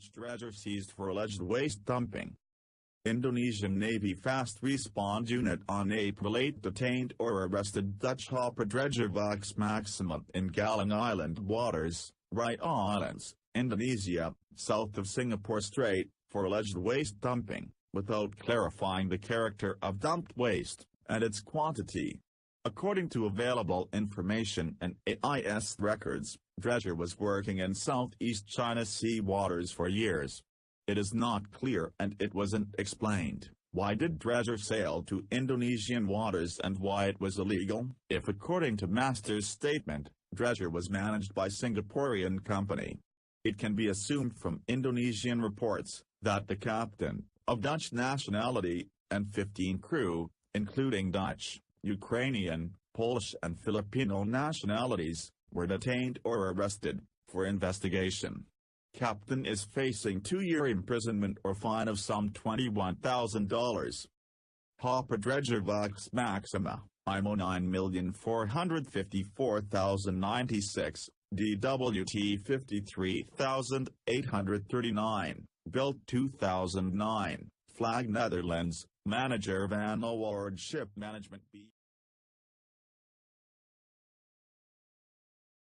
Dutch dredger seized for alleged waste dumping. Indonesian Navy Fast Response Unit on April 8 detained or arrested Dutch hopper dredger VOX MAXIMA in Galang Island waters, Riau Islands, Indonesia, south of Singapore Strait, for alleged waste dumping, without clarifying the character of dumped waste and its quantity. According to available information and AIS records, Dredger was working in Southeast China Sea waters for years. It is not clear and it wasn't explained, why did Dredger sail to Indonesian waters and why it was illegal. If according to Master's statement, Dredger was managed by Singaporean company. It can be assumed from Indonesian reports, that the captain, of Dutch nationality, and 15 crew, including Dutch, Ukrainian, Polish and Filipino nationalities, were detained or arrested, for investigation. Captain is facing 2-year imprisonment or fine of some $21,000. Hopper dredger VOX MAXIMA, IMO 9,454,096, DWT 53,839, built 2009, flag Netherlands, manager van Award Ship Management B.